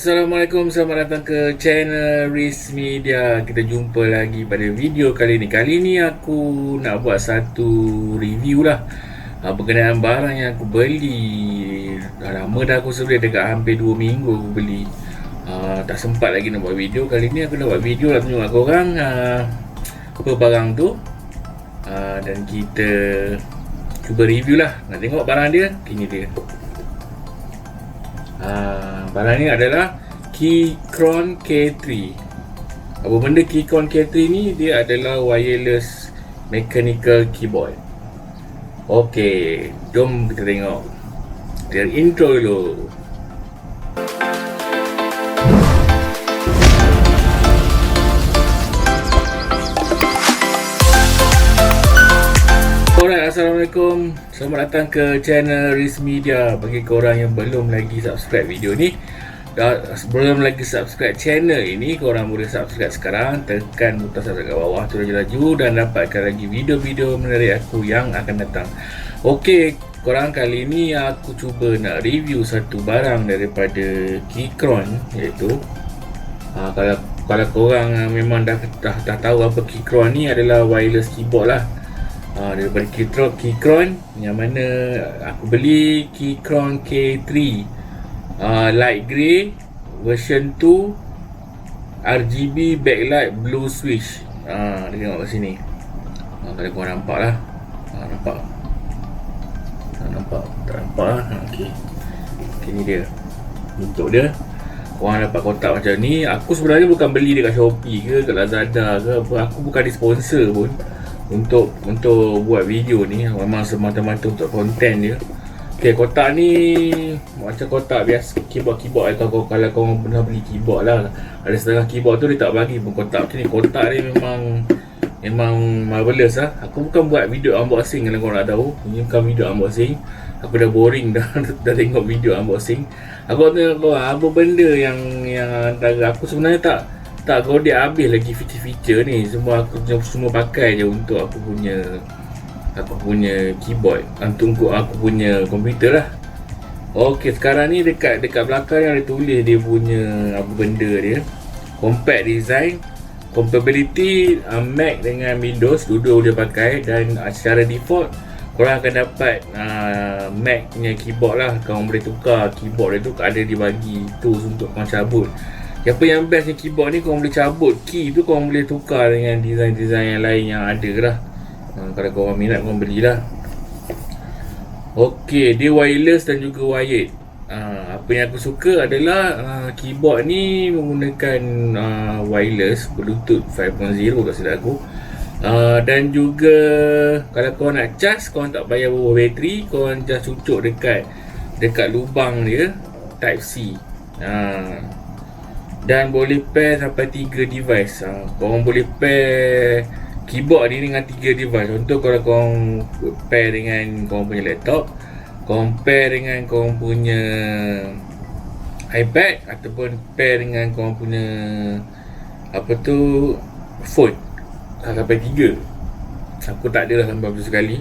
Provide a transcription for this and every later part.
Assalamualaikum, selamat datang ke channel Riz Media. Kita jumpa lagi pada video kali ni. Kali ni aku nak buat satu review lah berkenaan barang yang aku beli. Dah lama dah aku sebenarnya, dekat hampir 2 minggu aku beli. Tak sempat lagi nak buat video. Kali ni aku nak buat video lah, tunjuk kat korang apa barang tu. Dan kita cuba review lah. Nak tengok barang dia. Ini dia. Barang ni adalah Keychron K3. Apa benda Keychron K3 ni? Dia adalah wireless mechanical keyboard. Okey, jom kita tengok. Dia intro dulu. Alright, Assalamualaikum. Selamat datang ke channel Riz Media. Bagi korang yang belum lagi subscribe video ni, belum lagi subscribe channel ini, korang boleh subscribe sekarang. Tekan butang subscribe kat bawah tu laju-laju dan dapatkan lagi video-video menarik aku yang akan datang. Okey, korang, kali ni aku cuba nak review satu barang daripada Keychron, iaitu kalau korang memang dah tahu apa Keychron ni adalah wireless keyboard lah. Daripada Keychron, yang mana aku beli Keychron K3 light grey version 2 RGB backlight blue switch. Tengok kat sini. Kalau korang nampak lah. Nampak? Tak nampak lah. Okay, ni dia bentuk dia. Korang dapat kotak macam ni. Aku sebenarnya bukan beli dekat Shopee ke, kat Lazada ke apa. Aku bukan disponsor pun untuk buat video ni. Memang semata-mata untuk konten dia. Okay, kotak ni macam kotak biasa keyboard kalau korang pernah beli keyboard lah. Ada setengah keyboard tu dia tak bagi pun kotak macam ni. Kotak ni memang marvelous lah. Aku bukan buat video unboxing, kalau korang nak tahu. Ini bukan video unboxing. Aku dah boring dah tengok video unboxing. Aku tengok korang apa benda yang antara aku sebenarnya tak godek habis lagi feature-feature ni. Semua pakai je untuk aku punya keyboard, untuk aku punya komputer lah. Okey, sekarang ni dekat belakang yang ada tulis dia punya apa benda dia. Compact design, compatibility Mac dengan Windows, dua-dua boleh pakai. Dan secara default korang akan dapat Mac punya keyboard lah. Korang boleh tukar keyboard dia tu, ada dibagi tools untuk korang cabut. Yang bestnya keyboard ni, korang boleh cabut key tu, korang boleh tukar dengan design-design yang lain yang ada lah. Kalau korang minat, korang belilah. Okey, dia wireless dan juga wired. Apa yang aku suka adalah keyboard ni menggunakan wireless Bluetooth 5.0 tak silap aku. Dan juga kalau korang nak charge, korang tak payah bawa bateri, korang just cucuk dekat lubang dia Type C. Dan boleh pair sampai 3 device. Korang boleh pair keyboard ni dengan 3 device. Contoh kalau korang pair dengan korang punya laptop, korang pair dengan korang punya iPad, ataupun pair dengan korang punya phone. Sampai 3. Aku tak ada lah sampai betul sekali.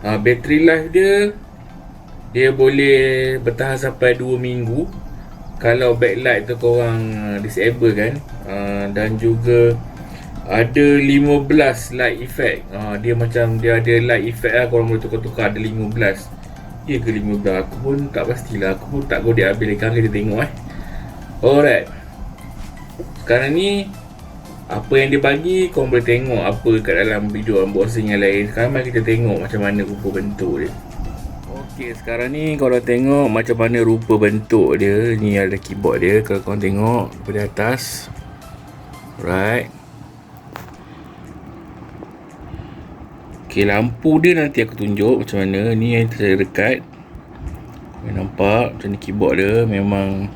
Battery life dia boleh bertahan sampai 2 minggu kalau backlight tu korang disable kan. Dan juga ada 15 light effect. Dia ada light effect lah, korang boleh tukar-tukar. Ada 15. Ya ke 15? Aku pun tak pastilah. Aku pun tak godek habis lekan kita tengok Alright, sekarang ni apa yang dia bagi, korang boleh tengok apa kat dalam video unboxing yang lain. Sekarang mari kita tengok macam mana rupa bentuk dia. Okey, sekarang ni korang tengok macam mana rupa bentuk dia. Ni ada keyboard dia. Kalau korang tengok daripada atas, right. Okey, lampu dia nanti aku tunjuk macam mana. Ni yang saya dekat. Korang nampak macam ni keyboard dia. Memang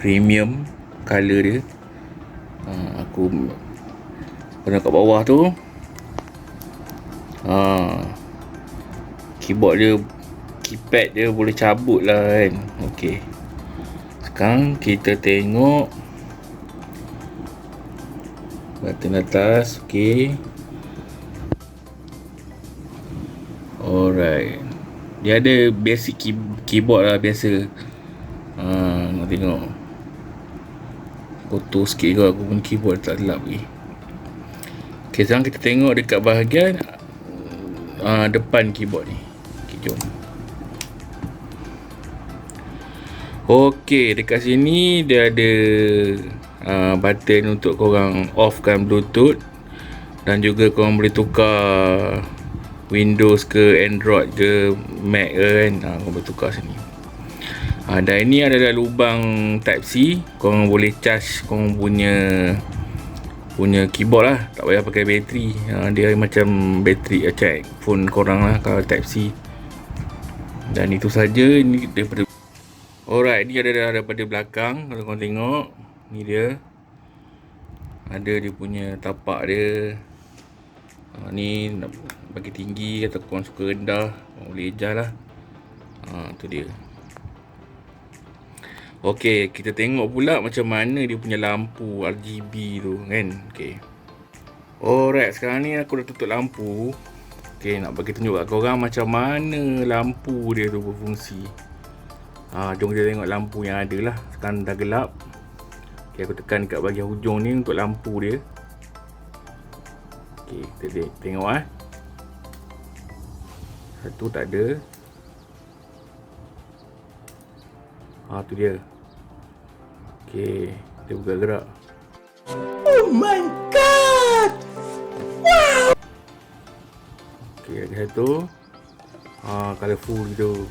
premium color dia. Aku pernah kat bawah tu. Keyboard dia, keypad dia boleh cabut lah kan. Okey, sekarang kita tengok button atas. Okey, alright, dia ada basic keyboard lah biasa. Nak tengok kotor sikit juga aku punya keyboard, tak gelap lagi. Okay, sekarang kita tengok dekat bahagian depan keyboard ni. Okay, jom. Okay, dekat sini dia ada button untuk korang offkan Bluetooth, dan juga korang boleh tukar Windows ke Android ke Mac ke kan, korang boleh tukar sini. Dan ini adalah lubang Type-C, korang boleh charge korang punya keyboard lah, tak payah pakai bateri. Dia macam bateri check phone korang lah kalau Type-C. Dan itu saja. Ini daripada alright, ni ada daripada belakang. Kalau korang tengok, ni dia ada dia punya tapak dia. Ni nak bagi tinggi atau korang suka rendah, korang boleh adjust lah. Tu dia. Okey, kita tengok pula macam mana dia punya lampu RGB tu kan. Okey. Alright, sekarang ni aku dah tutup lampu. Okey, nak bagi tunjuk kat korang macam mana lampu dia tu berfungsi. Jom kita tengok lampu yang ada lah. Sekarang dah gelap. Okey, aku tekan kat bahagian hujung ni untuk lampu dia. Okey, kita tengok satu tak ada. Tu dia. Okey, dia bergerak. Oh my god! Wow! Okey, ada satu. Colourful gitu.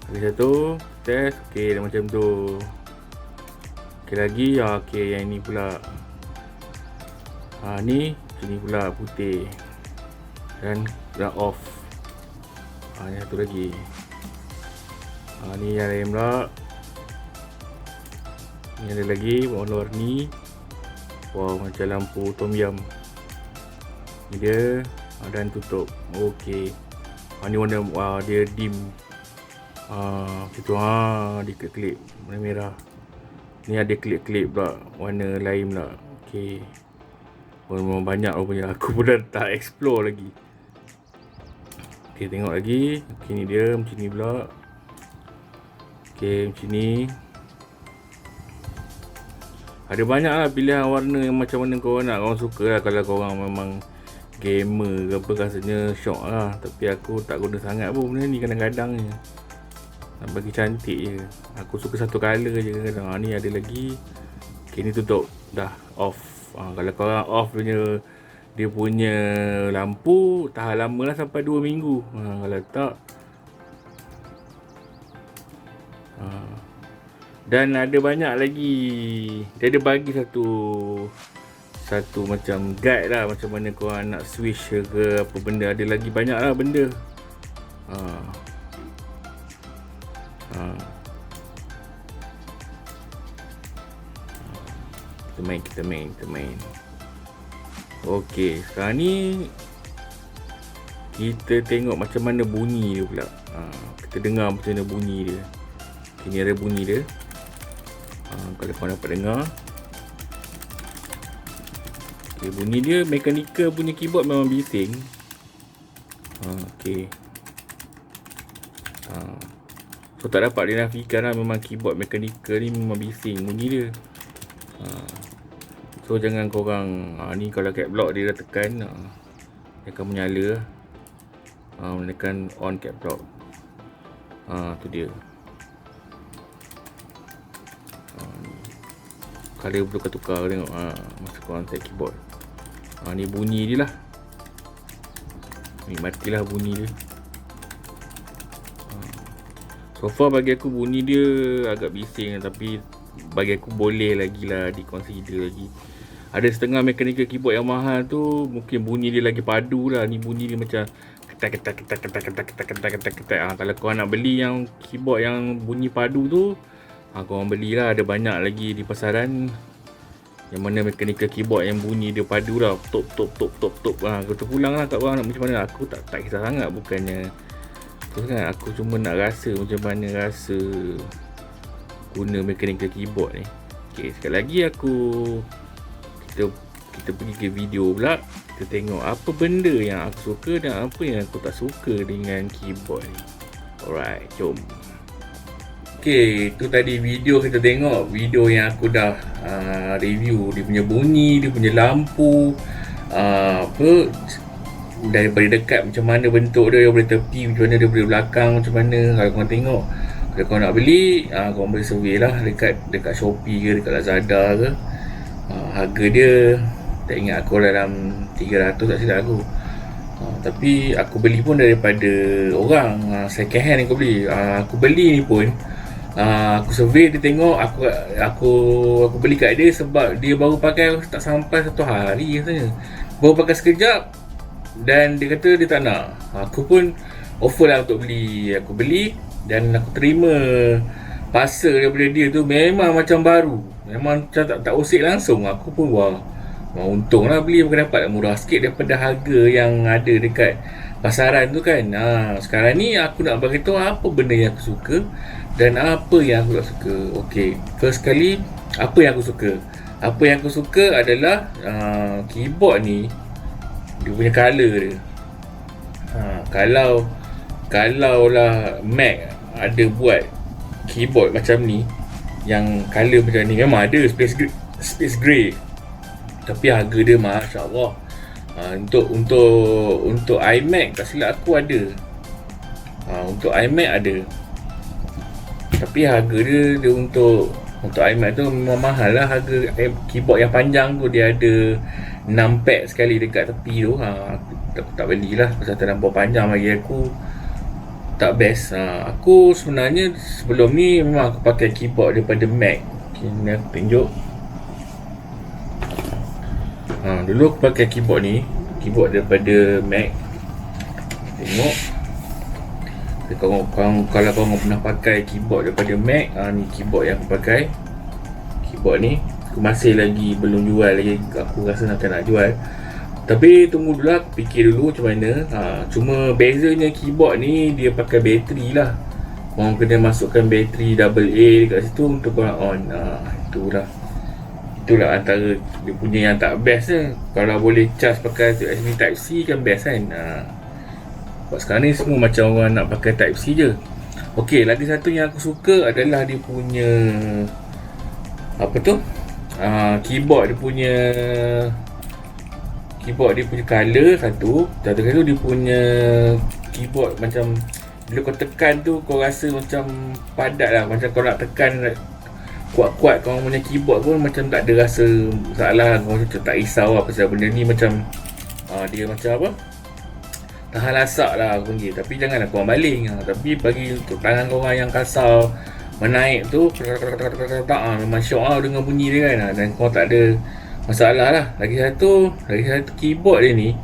Ada satu. Test. Okey, dia macam tu. Okey lagi. Okey, yang ni pula. Ni sini pula putih. Dan dah off. Yang satu lagi. Ni yang lain pula. Ni ada lagi warna-warni. Wow, macam lampu tom yum. Ni dia. Dan tutup. Okey. Ni warna dia dim. Gitu. Dia klip warna merah. Ni ada klip-klip pula warna lain pula. Okey. Memang banyak rupanya. Aku pun dah tak explore lagi. Okey, tengok lagi. Okey, ni dia macam ni pula. Okey, macam ni. Ada banyak lah pilihan warna yang macam mana korang nak. Korang suka lah kalau korang memang gamer ke apa, rasanya syok lah. Tapi aku tak guna sangat pun benda ni kadang-kadang je. Nak bagi cantik je. Aku suka satu colour je kadang-kadang. Ni ada lagi. Okey, ni tutup. Dah off. Kalau korang off dia punya lampu, tahan lama lah sampai 2 minggu. Kalau tak, dan ada banyak lagi. Dia ada bagi satu macam guide lah, macam mana korang nak switch ke apa benda. Ada lagi banyak lah benda. Kita main. Okey, sekarang ni kita tengok macam mana bunyi dia pula. Kita dengar macam mana bunyi dia. Ni ada bunyi dia. Kalau korang dapat dengar. Okay, bunyi dia mechanical punya keyboard memang bising. Okay. So tak dapat dinafikan lah, memang keyboard mechanical ni memang bising bunyi dia. So jangan korang ni kalau cap lock dia dah tekan, dia akan menyala. Menekan on cap lock. Tu dia. Color perlu tukar tengok. Masa korang set keyboard. Ni bunyi dia lah. Ni matilah bunyi dia. So far bagi aku bunyi dia agak bising, tapi bagi aku boleh lagi lah di consider lagi. Ada setengah mechanical keyboard yang mahal tu mungkin bunyi dia lagi padu lah. Ni bunyi dia macam ketak. Kalau korang nak beli yang keyboard yang bunyi padu tu, korang belilah. Ada banyak lagi di pasaran yang mana mechanical keyboard yang bunyi dia padu lah. Top. Aku terpulang lah kat korang nak macam mana. Aku tak kisah sangat, bukannya tu kan. Aku cuma nak rasa macam mana rasa guna mechanical keyboard ni. Okay, sekali lagi kita pergi ke video pula. Kita tengok apa benda yang aku suka dan apa yang aku tak suka dengan keyboard ni. Alright, jom. Okey, itu tadi video kita tengok. Video yang aku dah review. Dia punya bunyi, dia punya lampu, apa, daripada dekat macam mana bentuk dia, daripada tepi macam mana, daripada belakang macam mana. Kalau korang tengok, kalau korang nak beli, korang boleh survey lah dekat Shopee ke, dekat Lazada ke. Harga dia tak ingat aku dalam 300 tak silap aku. Tapi aku beli pun daripada orang, second hand aku beli. Aku beli ni pun aku survey, dia tengok aku beli kat dia sebab dia baru pakai tak sampai 1 hari rasanya. Baru pakai sekejap dan dia kata dia tak nak. Aku pun offer lah untuk beli. Aku beli dan aku terima parcel daripada dia tu memang macam baru. Memang macam tak usik langsung. Aku pun wah, untung lah beli, aku dapat murah sikit daripada harga yang ada dekat pasaran tu kan. Sekarang ni aku nak beritahu apa benda yang aku suka dan apa yang aku tak suka. Okey, first kali, apa yang aku suka? Apa yang aku suka adalah keyboard ni, dia punya colour dia. Kalau lah Mac ada buat keyboard macam ni, yang colour macam ni, memang ada space grey. Tapi harga dia Masya Allah. Untuk iMac tak silap aku ada. Untuk iMac ada. Tapi harga dia untuk iMac tu memang mahal lah. Harga keyboard yang panjang tu, dia ada 6 pad sekali dekat tepi tu. Aku tak belilah pasal terlampau panjang bagi aku, tak best. Aku sebenarnya sebelum ni memang aku pakai keyboard daripada Mac. Ni aku tunjuk. Dulu aku pakai keyboard ni, keyboard daripada Mac. Tengok. Kalau korang pernah pakai keyboard daripada Mac, ni keyboard yang aku pakai. Keyboard ni aku masih lagi belum jual lagi. Aku rasa nak jual. Tapi tunggu dulu lah, aku fikir dulu macam mana. Cuma bezanya keyboard ni dia pakai bateri lah. Korang kena masukkan bateri AA dekat situ untuk korang on. Itulah antara dia punya yang tak best lah. Kalau boleh charge pakai USB Type-C kan best kan. Sebab sekarang ni semua macam orang nak pakai Type-C je. Okey, lagi satu yang aku suka adalah dia punya keyboard dia punya colour satu. Satu kali tu dia punya keyboard macam bila kau tekan tu kau rasa macam padat lah. Macam kau nak tekan kuat-kuat kau punya keyboard pun macam tak ada rasa masalah. Kau macam tak risau lah pasal benda ni macam dia macam apa, tahan lasak lah aku panggil. Tapi janganlah korang baling. Tapi bagi untuk tangan korang yang kasar menaik tu, memang syok lah dengan bunyi dia kan. Dan korang tak ada masalah lah. Lagi satu keyboard dia ni,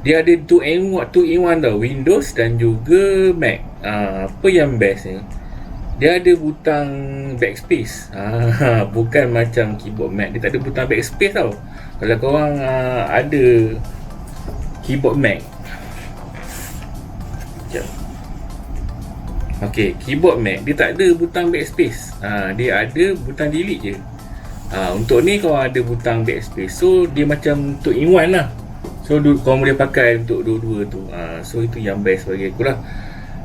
dia ada 2-in-1 tau, Windows dan juga Mac. Apa yang best ni, dia ada butang backspace. Bukan macam keyboard Mac, dia tak ada butang backspace tau. Kalau korang ada keyboard Mac, okey, keyboard Mac dia tak ada butang backspace. Dia ada butang delete je. Untuk ni kau ada butang backspace, so dia macam 2-in-1 lah. So kau boleh pakai untuk dua-dua tu. So itu yang best bagi aku lah.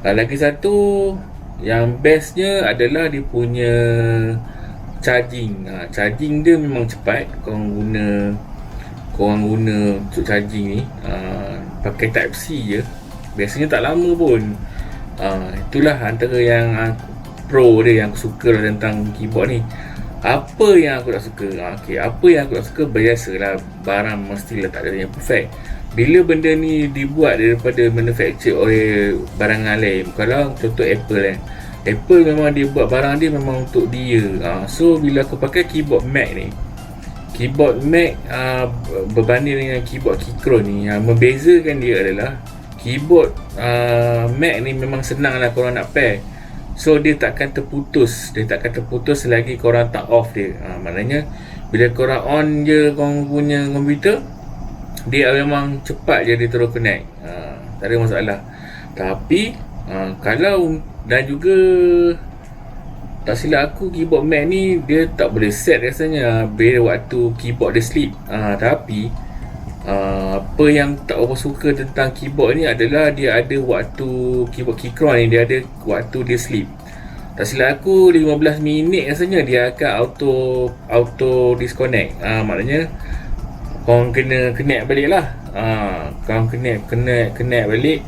Lagi satu yang bestnya adalah dia punya charging. Charging dia memang cepat. Korang guna untuk charging ni pakai Type-C je, biasanya tak lama pun. Itulah antara yang pro dia yang aku suka lah tentang keyboard ni. Apa yang aku tak suka? Apa yang aku tak suka, biasalah barang mestilah tak ada yang perfect. Bila benda ni dibuat daripada manufacture oleh barangan lain, kalau contoh Apple kan, Apple memang dia buat barang dia memang untuk dia. So bila aku pakai keyboard Mac ni, keyboard Mac berbanding dengan keyboard Keychron ni, membezakan dia adalah keyboard Mac ni memang senang lah korang nak pair. So dia takkan terputus selagi korang tak off dia. Maknanya bila korang on je korang punya komputer, dia memang cepat je dia terus connect. Tak ada masalah. Tapi kalau dan juga tak silap aku, keyboard Mac ni dia tak boleh set rasanya bila waktu keyboard dia sleep. Tapi apa yang tak apa suka tentang keyboard ni adalah dia ada waktu keyboard Keychron ni, dia ada waktu dia sleep. Tak silap aku 15 minit rasanya dia akan auto disconnect. Maknanya korang kena connect balik lah. Korang connect balik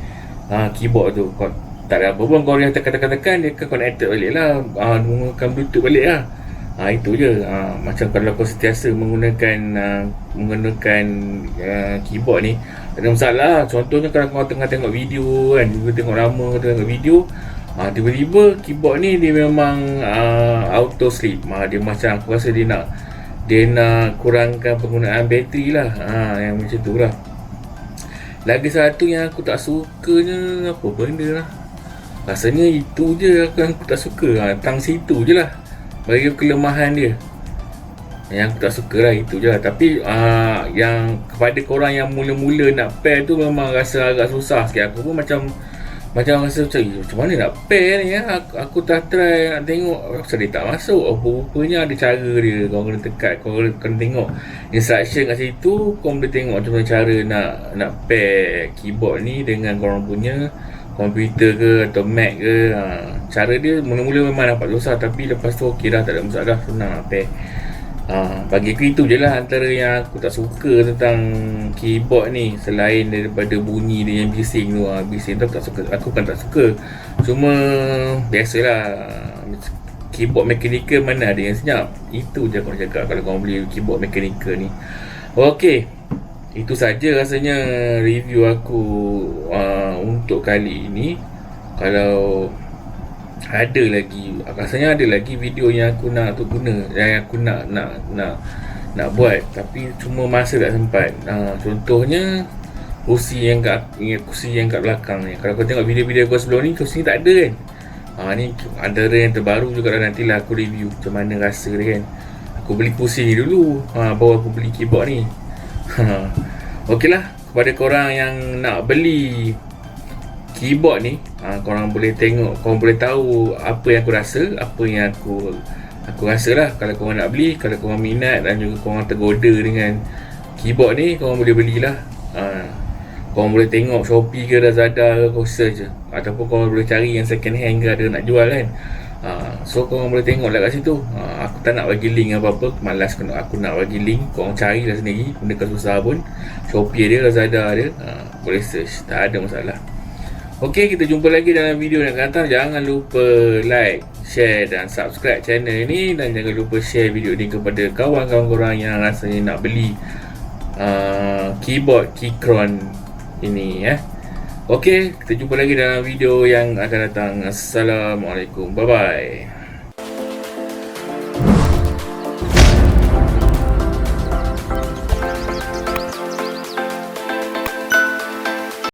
keyboard tu. Kau tak ada apa pun, kau yang tekan dia akan connected balik lah. Menggunakan bluetooth balik lah. Itu je. Macam kalau kau sentiasa menggunakan keyboard ni, tak ada masalah. Contohnya kalau kau tengah tengok video kan, kau tengok lama, kau tengok video, tiba-tiba keyboard ni dia memang auto sleep. Dia macam aku rasa dia nak kurangkan penggunaan bateri lah. Yang macam tu lah. Lagi satu yang aku tak sukanya, apa benda lah, rasanya itu je aku tak suka. Tang situ je lah bagi kelemahan dia, yang aku tak suka lah. Itu je lah. Tapi yang kepada korang yang mula-mula nak pair tu memang rasa agak susah sikit. Aku pun macam rasa macam mana nak pair ni ya? Aku tak try nak tengok asal dia tak masuk. Rupanya ada cara dia. Korang kena tekat, korang kena tengok instruction kat situ. Korang boleh tengok macam mana cara nak pair keyboard ni dengan korang punya komputer ke atau Mac ke. Cara dia mula-mula memang nampak susah, tapi lepas tu okey dah, tak ada masalah, senang nak pair. Bagi aku itu je lah antara yang aku tak suka tentang keyboard ni, selain daripada bunyi dia yang bising tu. Bising tu aku tak suka, aku kan tak suka. Cuma biasalah, keyboard mechanical mana ada yang senyap. Itu je aku nak cakap kalau korang beli keyboard mechanical ni. Okey, itu saja rasanya review aku untuk kali ini. Kalau ada lagi, rasanya ada lagi video yang aku nak guna, yang aku nak buat, tapi cuma masa tak sempat. Contohnya kursi yang kat belakang ni. Kalau kau tengok video-video aku sebelum ni, kursi ni tak ada kan. Ni antara yang terbaru juga lah, nantilah aku review macam mana rasa dia kan. Aku beli kursi ni dulu, baru aku beli keyboard ni. Okey lah, kepada korang yang nak beli keyboard ni, korang boleh tengok, korang boleh tahu apa yang aku rasa, apa yang aku rasa lah. Kalau korang nak beli, kalau korang minat dan juga korang tergoda dengan keyboard ni, korang boleh belilah. Korang boleh tengok Shopee ke Lazada ke, kau search je. Ataupun korang boleh cari yang second hand ke, ada nak jual kan. So korang boleh tengok lah kat situ. Aku tak nak bagi link apa-apa, malas aku nak bagi link. Korang carilah sendiri, benda kan susah pun. Shopee dia, Lazada dia, boleh search, tak ada masalah. Okey, kita jumpa lagi dalam video yang akan datang. Jangan lupa like, share dan subscribe channel ni. Dan jangan lupa share video ni kepada kawan-kawan korang yang rasanya nak beli keyboard Keychron ini ya. Okey, kita jumpa lagi dalam video yang akan datang. Assalamualaikum, bye bye.